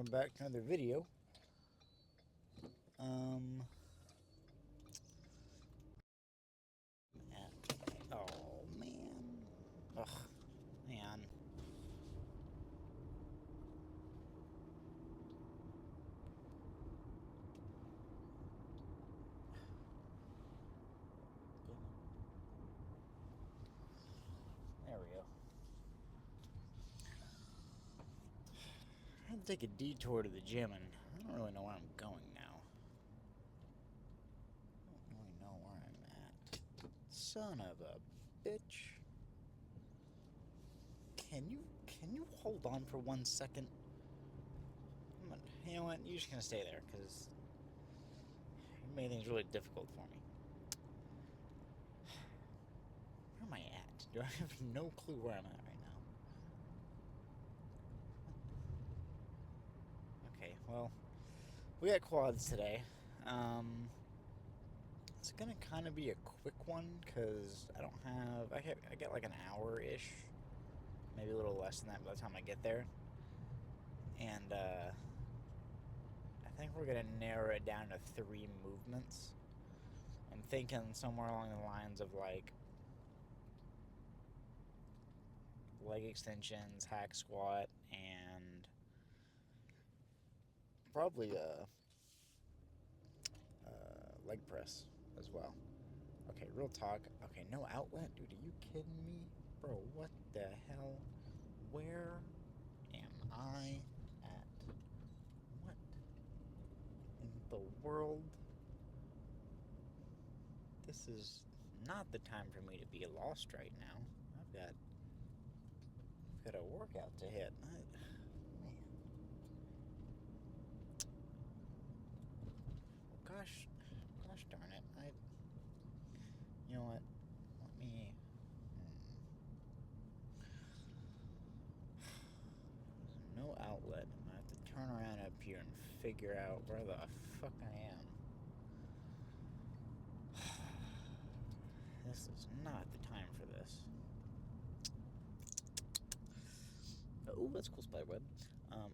welcome back to another video. Oh man, ugh, man. There we go. I had to take a detour to the gym, and I don't really know where I'm going now. I don't really know where I'm at. Son of a bitch. Can you hold on for 1 second? You know what? You're just gonna stay there, because you made things really difficult for me. Where am I at? Do I have no clue where I'm at right now? Okay, well, we got quads today. It's gonna kind of be a quick one because I don't have. I get like an hour-ish, maybe a little less than that by the time I get there. And I think we're gonna narrow it down to 3 movements. I'm thinking somewhere along the lines of like leg extensions, hack squat, and probably a leg press as well. Okay, real talk. Okay, no outlet? Dude, are you kidding me? Bro, what the hell? Where am I at? What in the world? This is not the time for me to be lost right now. I've got a workout to hit. Man. Gosh darn it. You know what? Let me... No outlet. I'm gonna have to turn around up here and figure out where the fuck I am. This is not the time for this. Oh, that's cool spiderweb.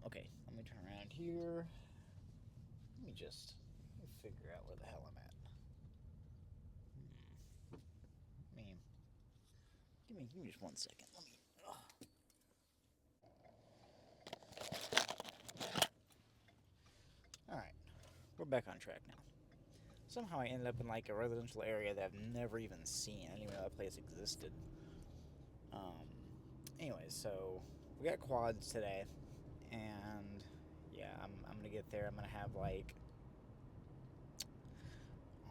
Okay, let me turn around here. Let me figure out where the hell I'm at. Give me just 1 second. Let me. All right, we're back on track now. Somehow I ended up in like a residential area that I've never even seen. I didn't even know that place existed. Anyways, so we got quads today, and yeah, I'm gonna get there. I'm gonna have like,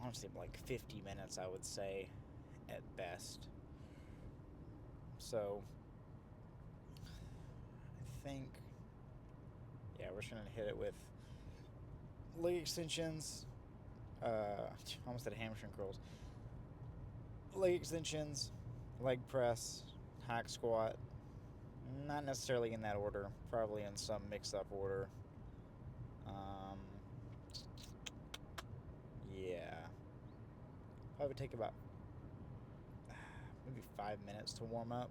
honestly, like 50 minutes, I would say, at best. So I think, yeah, we're just gonna hit it with leg extensions. Almost at hamstring curls. Leg extensions, leg press, hack squat. Not necessarily in that order, probably in some mixed-up order. Yeah. Probably take about maybe 5 minutes to warm up.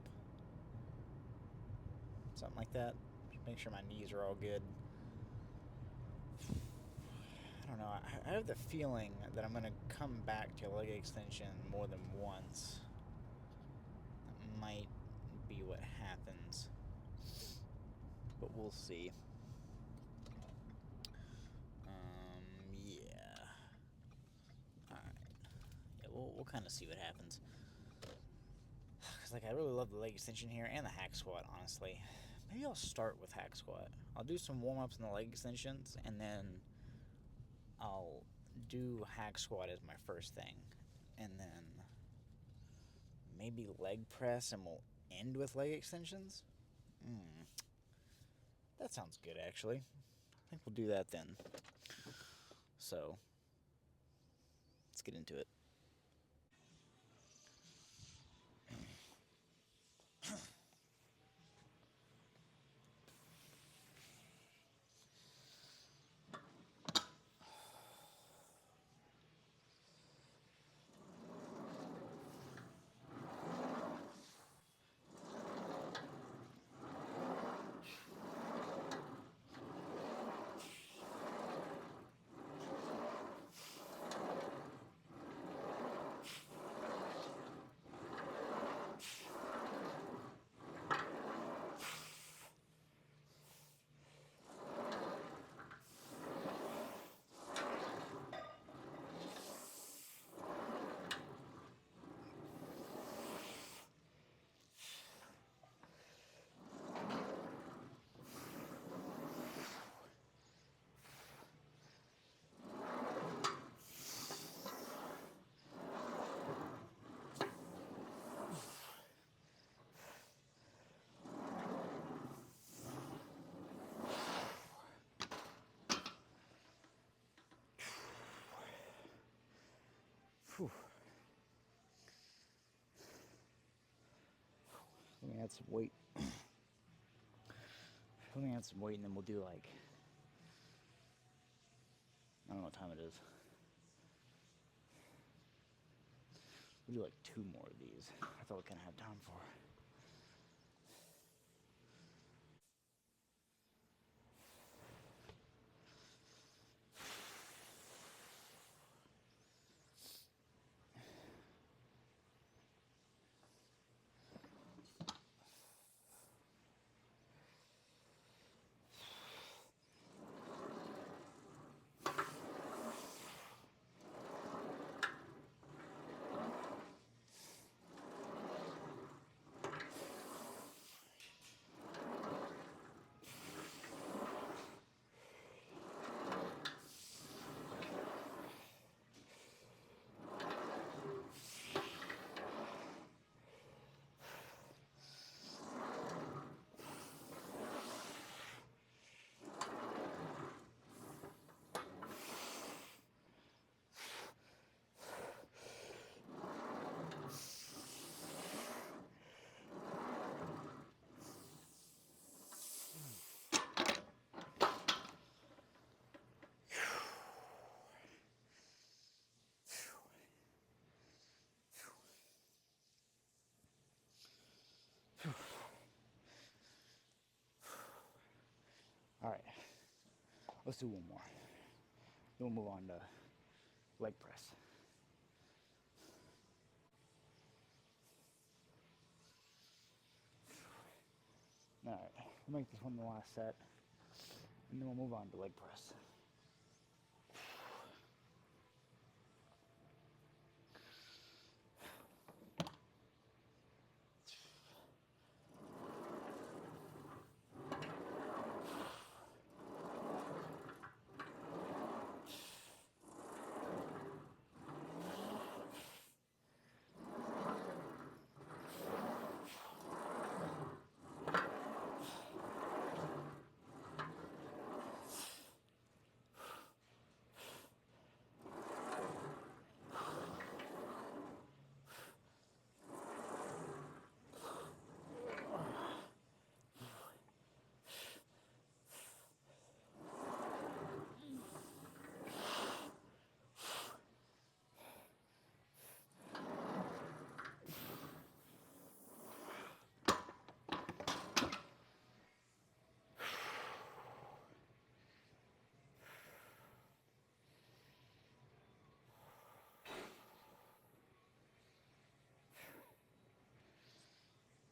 Something like that. Just make sure my knees are all good. I don't know. I have the feeling that I'm going to come back to leg extension more than once. That might be what happens. But we'll see. Yeah. Alright. Yeah, we'll kind of see what happens. Because, like, I really love the leg extension here and the hack squat, honestly. Maybe I'll start with hack squat. I'll do some warm-ups in the leg extensions, and then I'll do hack squat as my first thing. And then maybe leg press, and we'll end with leg extensions? That sounds good, actually. I think we'll do that then. So, let's get into it. Whew. Let me add some weight. Let me add some weight and then we'll do like, I don't know what time it is. We'll do like 2 more of these. That's all we kind of have time for. All right, let's do one more. Then we'll move on to leg press. All right, we'll make this one the last set, and then we'll move on to leg press.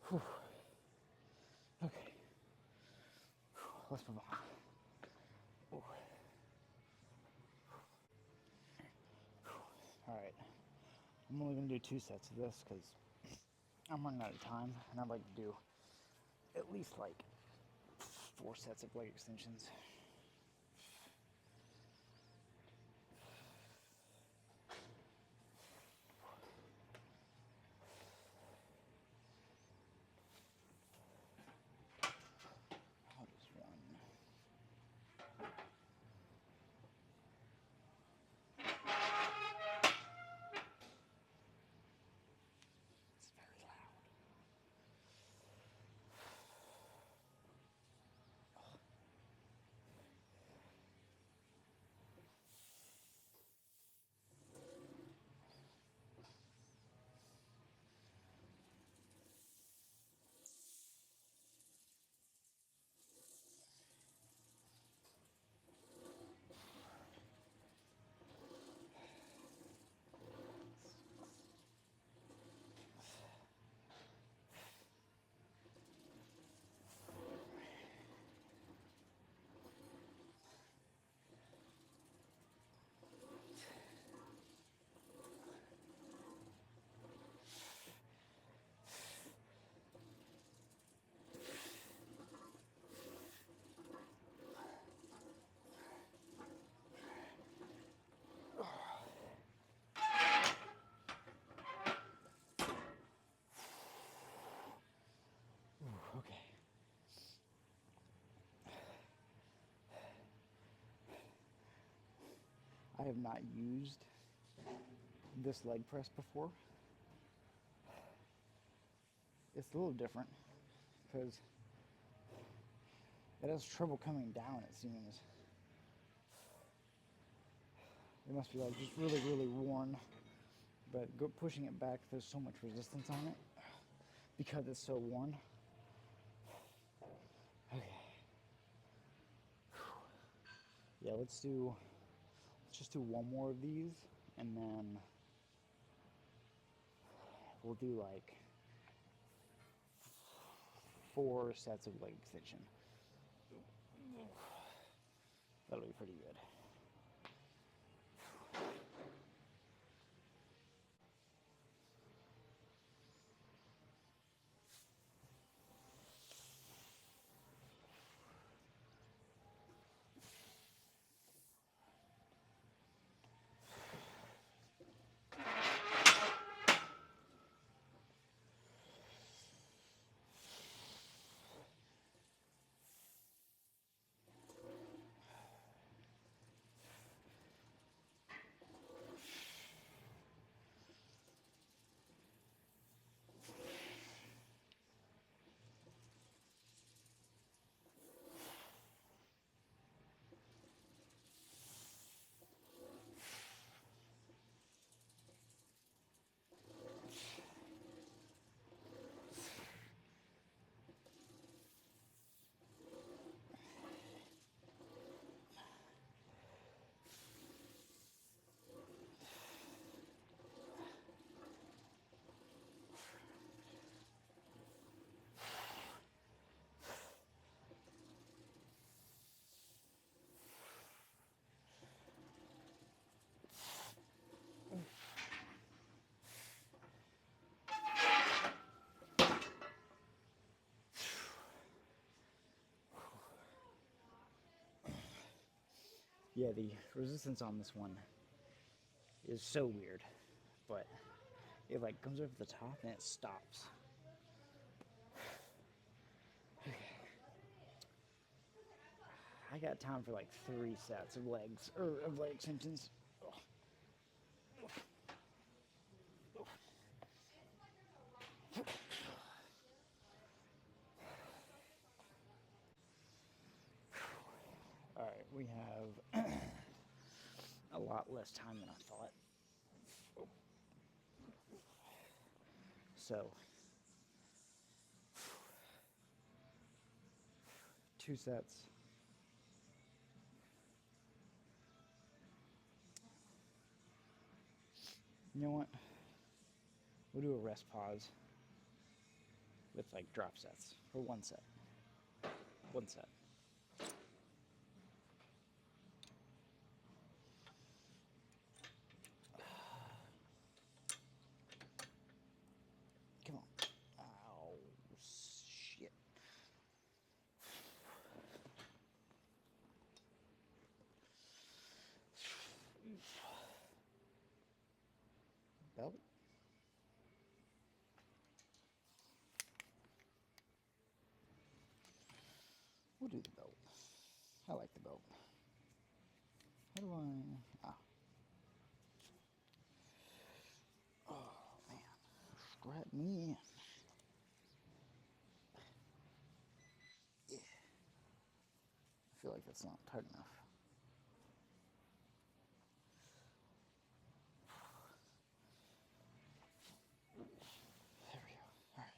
Whew. Okay, let's move on. Whew. All right, I'm only gonna do 2 sets of this because I'm running out of time, and I'd like to do at least like 4 sets of leg extensions. I'll just run. It's very loud. Okay. I have not used this leg press before. It's a little different because it has trouble coming down, it seems. It must be like just really, really worn. But pushing it back, there's so much resistance on it because it's so worn. Okay. Yeah, let's just do one more of these, and then we'll do like 4 sets of leg extension. That'll be pretty good. Yeah, the resistance on this one is so weird, but it like comes over the top and it stops. I got time for like 3 sets of legs, or of leg extensions. Alright, we have a lot less time than I thought. So, 2 sets. You know what? We'll do a rest pause with like drop sets for 1 set. 1 set. Come on. Ow, shit. Belt? We'll do the belt. I like the belt. How do I... Oh, man. Strap me in. Yeah. I feel like that's not tight enough. There we go. Alright.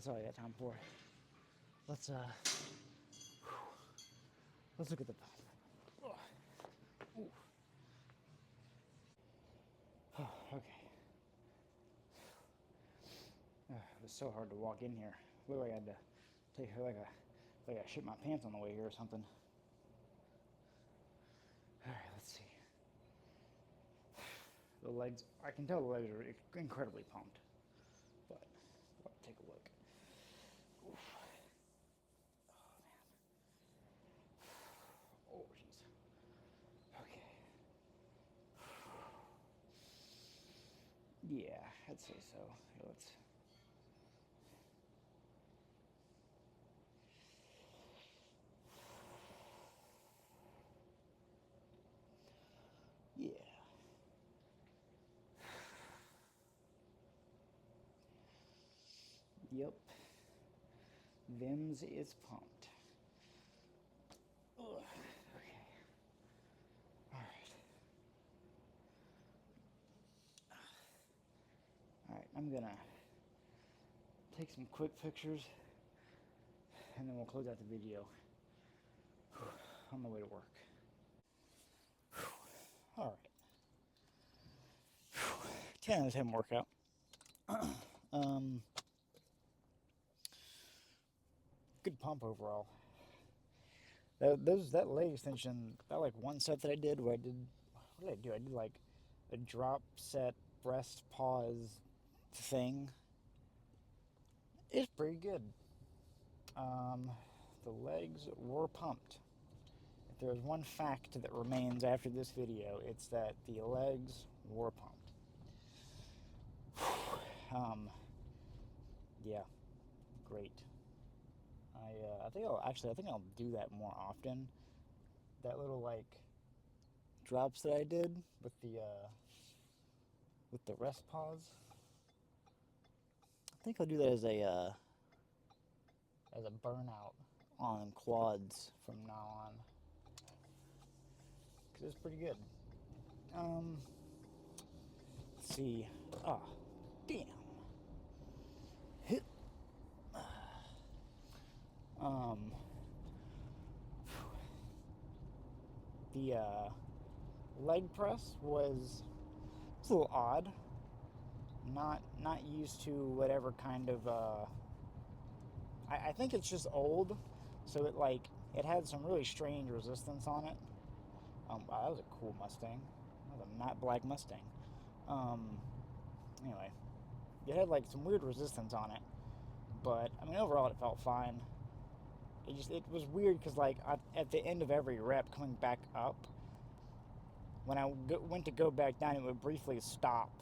That's all I got time for. Let's look at the pump. Oh, okay. It was so hard to walk in here. Looked like I had to take like I shit my pants on the way here or something. All right, let's see. The legs, I can tell the legs are incredibly pumped, but let's take a look. Oof. Oh, man. Oh, jeez. Okay. Yeah, I'd say so. Here, let's. Yeah. Yep. Vims is pumped. Ugh. Okay. Alright, I'm gonna take some quick pictures and then we'll close out the video on the way to work. Alright. 10 out of 10 workout. Good pump overall. That leg extension, that like one set that I did where what did I do? I did like a drop set breast pause thing. It's pretty good. The legs were pumped. If there's one fact that remains after this video, it's that the legs were pumped. Yeah, great. I think I'll do that more often. That little like drops that I did with the rest pause. I think I'll do that as a burnout on quads from now on, cause it's pretty good. Let's see. Ah, damn. Hit. The leg press was a little odd. Not used to whatever kind of. I think it's just old, so it had some really strange resistance on it. Wow, that was a cool Mustang. That was a matte black Mustang. Anyway, it had like some weird resistance on it, but I mean overall it felt fine. It was weird because like at the end of every rep coming back up, when I went to go back down, it would briefly stop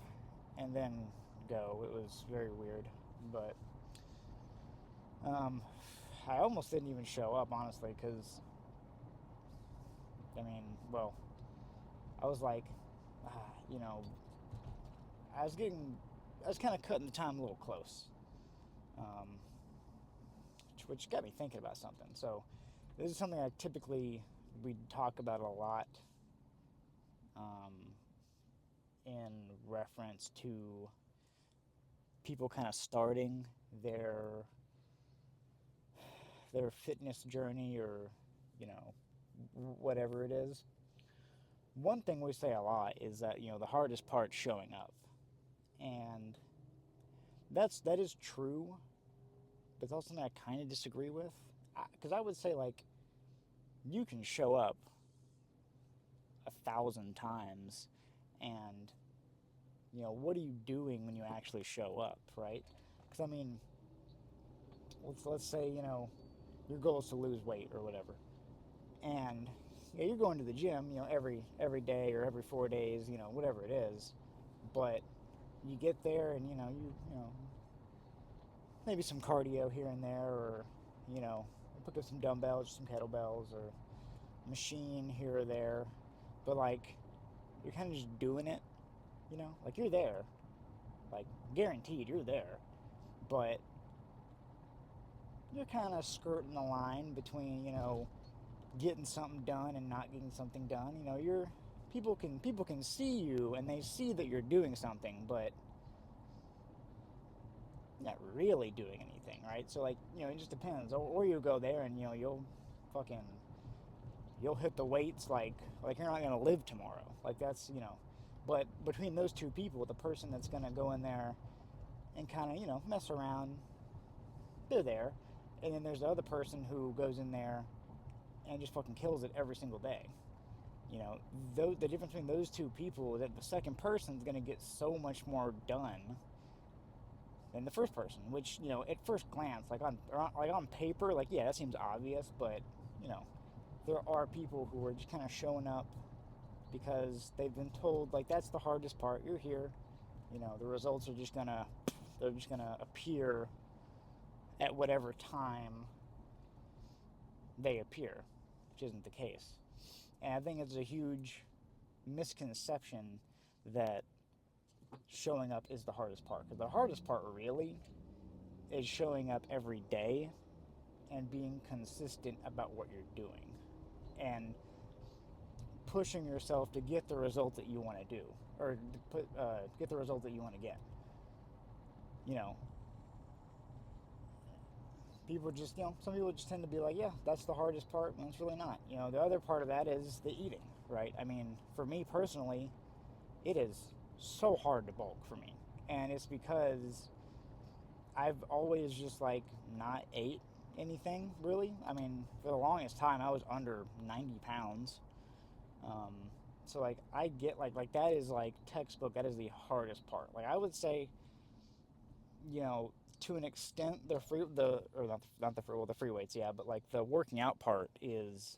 and then go. It was very weird, but I almost didn't even show up, honestly, because I mean, well, I was like, I was kind of cutting the time a little close, which got me thinking about something. So this is something we talk about a lot in reference to people kind of starting their fitness journey, or whatever it is. One thing we say a lot is that the hardest part's showing up, and that is true, but it's also something I kind of disagree with, because I would say like you can show up 1,000 times, and what are you doing when you actually show up, right? Because I mean, let's say your goal is to lose weight or whatever, and you're going to the gym every day or every 4 days, whatever it is, but you get there and you maybe some cardio here and there, or pick up some dumbbells, some kettlebells, or machine here or there, but like you're kind of just doing it, like you're there, like guaranteed you're there, but you're kind of skirting the line between getting something done and not getting something done. People can see you and they see that you're doing something, but not really doing anything, right? So like, it just depends. Or you go there and you'll fucking you'll hit the weights like you're not gonna live tomorrow. Like that's But between those two people, the person that's gonna go in there and kind of mess around, they're there, and then there's the other person who goes in there and just fucking kills it every single day. The difference between those two people is that the second person's gonna get so much more done than the first person. Which at first glance, like on paper, like yeah, that seems obvious, but there are people who are just kind of showing up because they've been told like that's the hardest part. You're here, the results are just gonna appear at whatever time they appear, which isn't the case. And I think it's a huge misconception that showing up is the hardest part. Because the hardest part really is showing up every day and being consistent about what you're doing. And pushing yourself to get the result that you want to do. Or get the result that you want to get. People just, some people just tend to be like, yeah, that's the hardest part, and it's really not. The other part of that is the eating, right? I mean, for me personally, it is so hard to bulk for me. And it's because I've always just, like, not ate anything, really. I mean, for the longest time, I was under 90 pounds. So, like, I get, like, that is, like, textbook. That is the hardest part. Like, I would say, to an extent, the free weights, yeah, but like the working out part is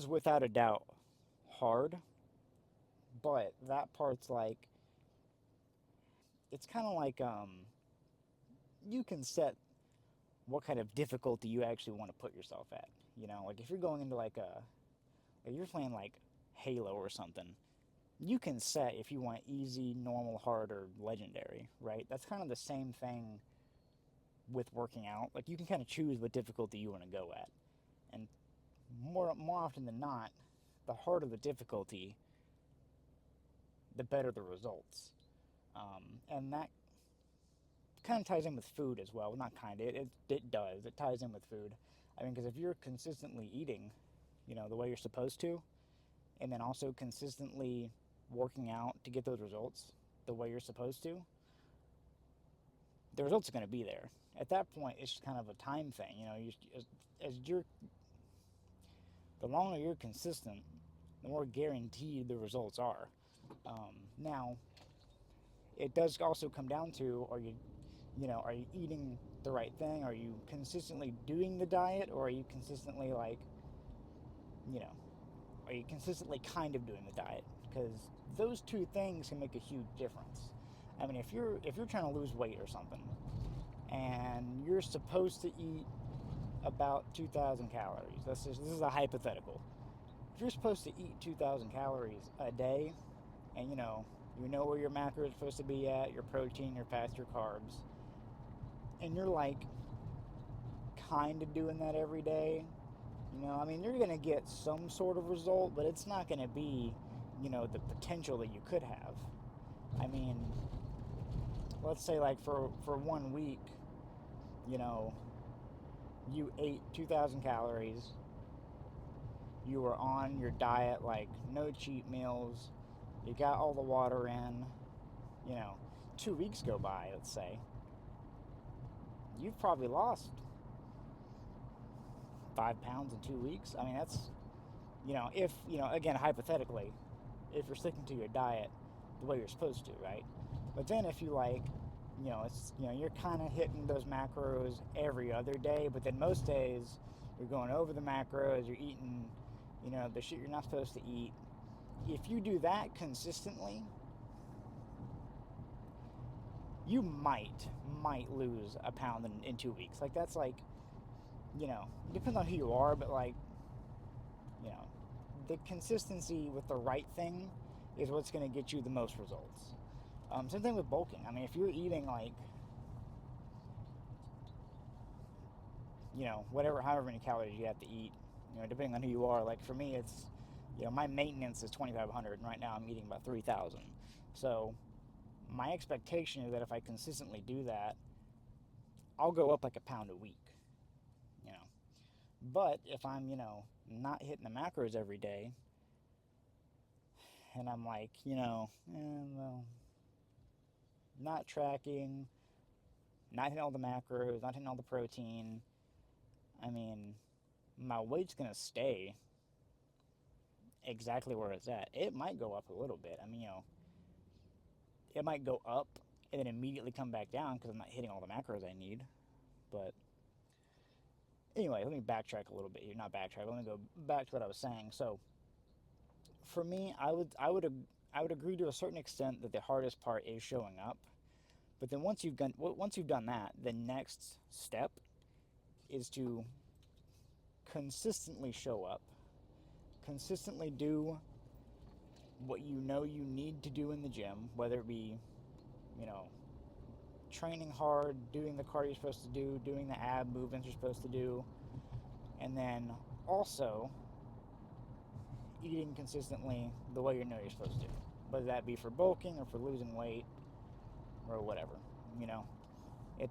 without a doubt hard, but that part's like, it's kind of like you can set what kind of difficulty you actually want to put yourself at. Like if you're going into like you're playing like Halo or something, you can set if you want easy, normal, hard, or legendary, right? That's kind of the same thing with working out. Like you can kind of choose what difficulty you want to go at, and more often than not, the harder the difficulty, the better the results. And that kind of ties in with food as well. Not kind of, it does. It ties in with food. I mean, because if you're consistently eating, the way you're supposed to, and then also consistently working out to get those results the way you're supposed to, the results are going to be there. At that point, it's just kind of a time thing. As you're, the longer you're consistent, the more guaranteed the results are. Now, it does also come down to, are you eating the right thing? Are you consistently doing the diet, or are you consistently are you consistently kind of doing the diet? Because those two things can make a huge difference. I mean, if you're trying to lose weight or something, and you're supposed to eat about 2,000 calories. This is a hypothetical. If you're supposed to eat 2,000 calories a day, and you know where your macros are supposed to be at, your protein, your fats, your carbs, and you're like kind of doing that every day, I mean, you're going to get some sort of result, but it's not going to be, the potential that you could have. I mean, let's say like for 1 week, you ate 2,000 calories, you were on your diet, like no cheat meals, you got all the water in, 2 weeks go by, let's say, you've probably lost 5 pounds in 2 weeks. I mean, that's, if, again, hypothetically, if you're sticking to your diet the way you're supposed to, right? But then if you it's, you're kind of hitting those macros every other day, but then most days you're going over the macros, you're eating, the shit you're not supposed to eat. If you do that consistently, you might lose a pound in 2 weeks. Like, that's like, depends on who you are, but like, the consistency with the right thing is what's going to get you the most results. Same thing with bulking. I mean, if you're eating like, however many calories you have to eat, depending on who you are. Like for me, it's, my maintenance is 2,500, and right now I'm eating about 3,000. So, my expectation is that if I consistently do that, I'll go up like a pound a week, you know. But if I'm, not hitting the macros every day, and I'm like, well, not tracking, not hitting all the macros, not hitting all the protein, I mean, my weight's going to stay exactly where it's at. It might go up a little bit. I mean, it might go up and then immediately come back down because I'm not hitting all the macros I need. But anyway, let me backtrack a little bit here. Not backtrack. Let me go back to what I was saying. So, for me, I would agree to a certain extent that the hardest part is showing up. But then once you've done that, the next step is to consistently show up, consistently do what you know you need to do in the gym, whether it be, you know, training hard, doing the cardio you're supposed to do, doing the ab movements you're supposed to do, and then also eating consistently the way you know you're supposed to, whether that be for bulking or for losing weight or whatever. It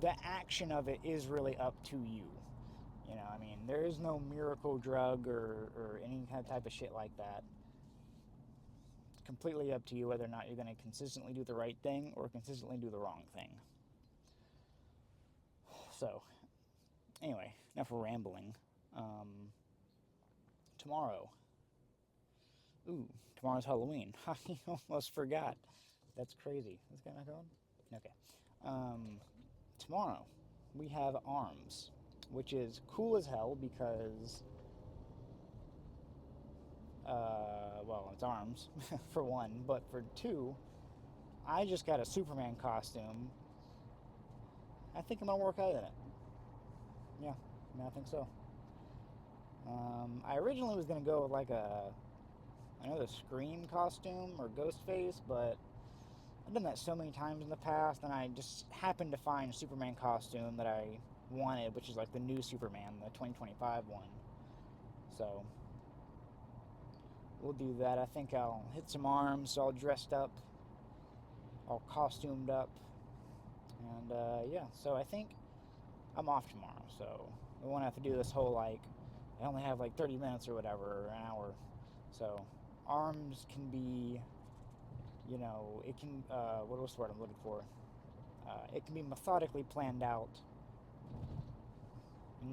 the action of it is really up to you. I mean, there is no miracle drug or any kind of type of shit like that. It's completely up to you whether or not you're going to consistently do the right thing or consistently do the wrong thing. So, anyway, enough rambling. Tomorrow. Tomorrow's Halloween. I almost forgot. That's crazy. Is this guy not going? Okay. Tomorrow, we have arms, which is cool as hell because, well, it's arms, for one, but for two, I just got a Superman costume. I think I'm going to work out in it. Yeah, I think so. I originally was going to go with like another Scream costume or Ghostface, but I've done that so many times in the past, and I just happened to find a Superman costume that I wanted, which is like the new Superman, the 2025 one. So we'll do that. I think I'll hit some arms, all dressed up, all costumed up, and yeah. So I think I'm off tomorrow, so we won't have to do this whole like I only have like 30 minutes or whatever, or an hour. So arms can be, it can, what was the word I'm looking for? It can be methodically planned out,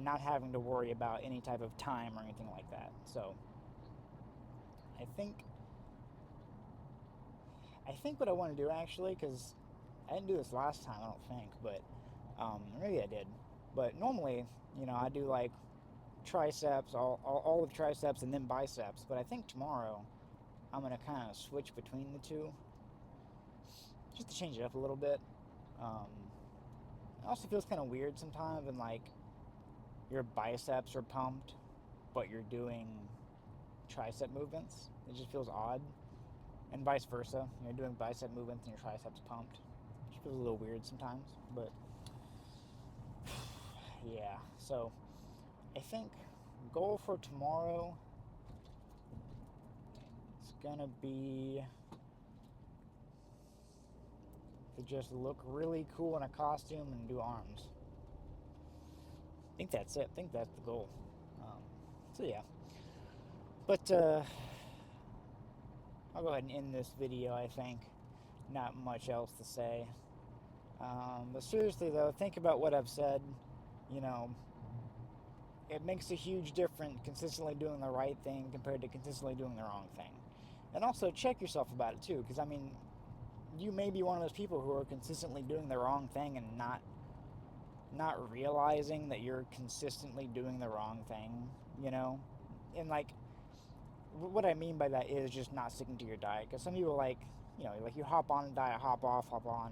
not having to worry about any type of time or anything like that. So I think what I want to do actually, because I didn't do this last time, I don't think, but maybe I did. But normally, I do like triceps, all of triceps, and then biceps. But I think tomorrow I'm gonna kind of switch between the two, just to change it up a little bit. It also feels kind of weird sometimes when like your biceps are pumped, but you're doing tricep movements. It just feels odd, and vice versa. You're doing bicep movements and your triceps pumped. It just feels a little weird sometimes, but yeah. So I think goal for tomorrow is gonna be to just look really cool in a costume and do arms. I think that's it. I think that's the goal. So yeah. But I'll go ahead and end this video, I think. Not much else to say. But seriously though, think about what I've said. It makes a huge difference consistently doing the right thing compared to consistently doing the wrong thing. And also check yourself about it too, because I mean, you may be one of those people who are consistently doing the wrong thing and not realizing that you're consistently doing the wrong thing, And like, what I mean by that is just not sticking to your diet. Because some people like you hop on a diet, hop off, hop on,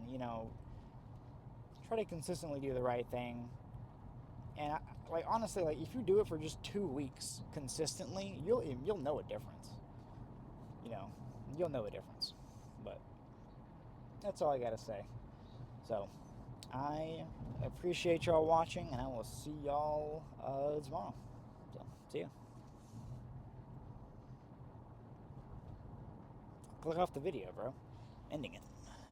try to consistently do the right thing. And honestly, like if you do it for just 2 weeks consistently, you'll know a difference. You'll know a difference. But that's all I gotta say. So I appreciate y'all watching, and I will see y'all tomorrow. So see ya. Click off the video, bro. Ending it.